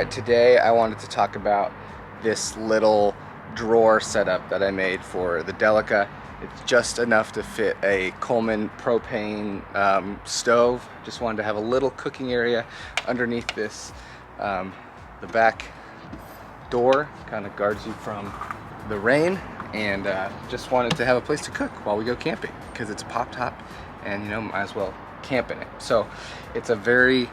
Alright, today I wanted to talk about this little drawer setup that I made for the Delica. It's just enough to fit a Coleman propane stove. Just wanted to have a little cooking area underneath this. The back door kind of guards you from the rain, and just wanted to have a place to cook while we go camping because it's a pop top and you know, might as well camp in it. So it's a very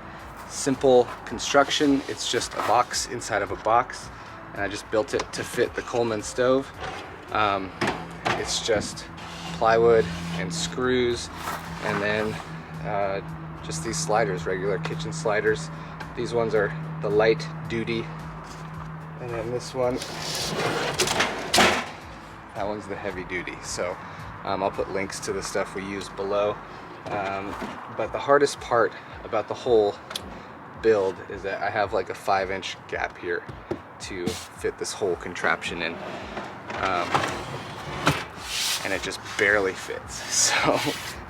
simple construction. It's just a box inside of a box, and I just built it to fit the Coleman stove. It's just plywood and screws, and then just these sliders, regular kitchen sliders. These ones are the light duty, and then this one, that one's the heavy duty. So I'll put links to the stuff we use below. But the hardest part about the whole build is that I have like a 5-inch gap here to fit this whole contraption in, and it just barely fits. So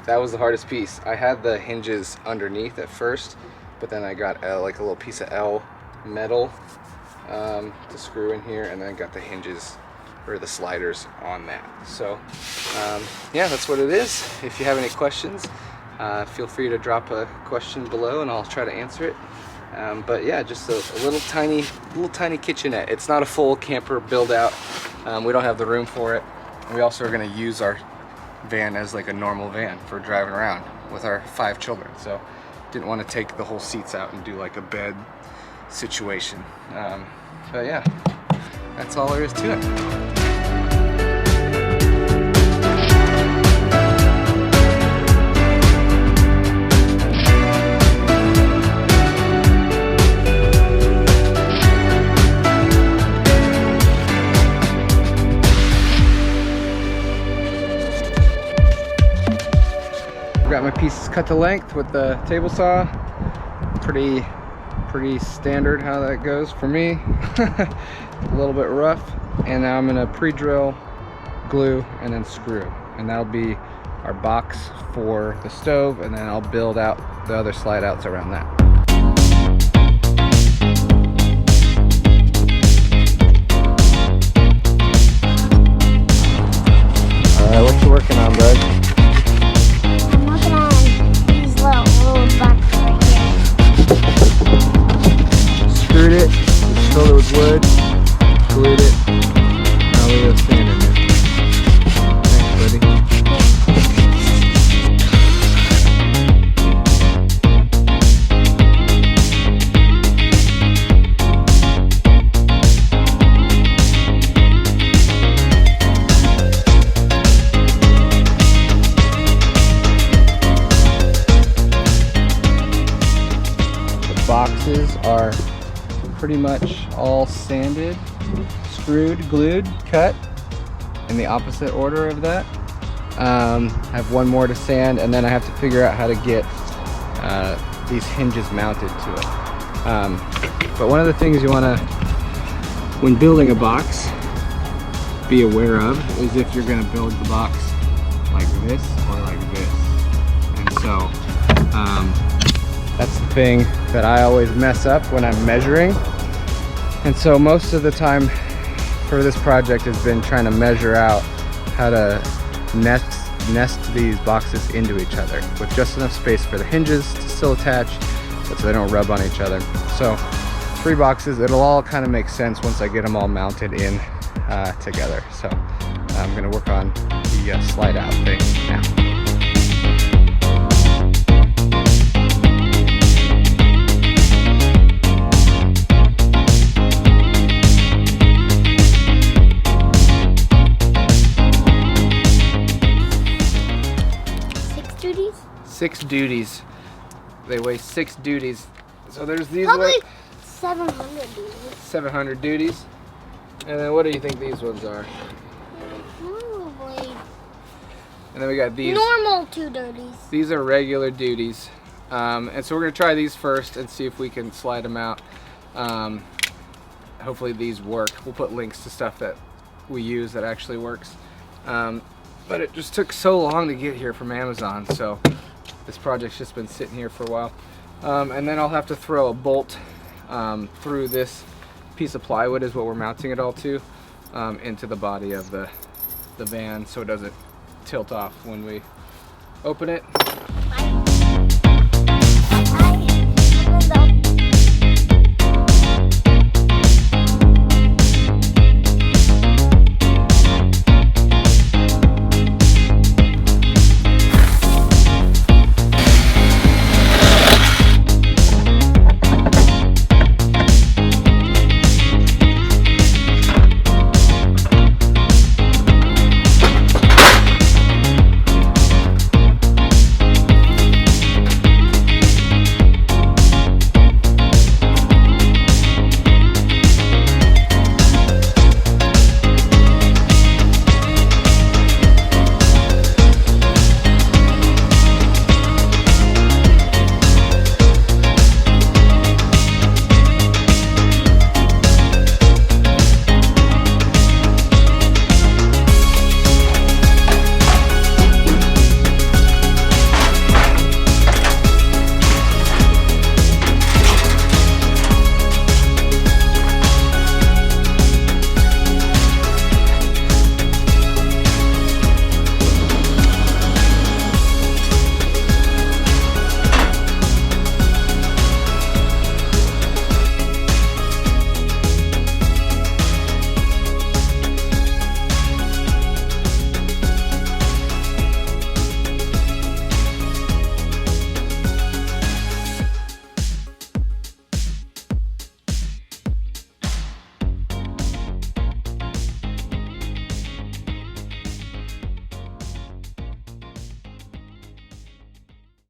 that was the hardest piece. I had the hinges underneath at first, but then I got like a little piece of L metal to screw in here, and then I got the hinges or the sliders on that. So yeah, that's what it is. If you have any questions, feel free to drop a question below and I'll try to answer it. But yeah, just a little tiny kitchenette. It's not a full camper build out. We don't have the room for it. And we also are going to use our van as like a normal van for driving around with our 5 children. So didn't want to take the whole seats out and do like a bed situation. But yeah, that's all there is to it. Got my pieces cut to length with the table saw. Pretty standard how that goes for me. A little bit rough, and now I'm gonna pre-drill, glue, and then screw, and that'll be our box for the stove, and then I'll build out the other slide outs around that. All right, what you working on, bud? Screwed it, filled it with wood, glued it. Now we have sand in there. Thanks, buddy. The boxes are pretty much all sanded, screwed, glued, cut in the opposite order of that. I have one more to sand, and then I have to figure out how to get these hinges mounted to it. But one of the things you want to, when building a box, be aware of is if you're going to build the box like this or like this. And so that's the thing that I always mess up when I'm measuring. And so most of the time for this project has been trying to measure out how to nest these boxes into each other with just enough space for the hinges to still attach, but so they don't rub on each other. So 3 boxes, it'll all kind of make sense once I get them all mounted in together. So I'm gonna work on the slide out thing now. 6 duties. They weigh 6 duties. So there's these. Probably 700 duties. 700 duties. And then what do you think these ones are? Probably. And then we got these. Normal 2 duties. These are regular duties. And so we're gonna try these first and see if we can slide them out. Hopefully these work. We'll put links to stuff that we use that actually works. But it just took so long to get here from Amazon, so this project's just been sitting here for a while. And then I'll have to throw a bolt through this piece of plywood is what we're mounting it all to, into the body of the van so it doesn't tilt off when we open it. I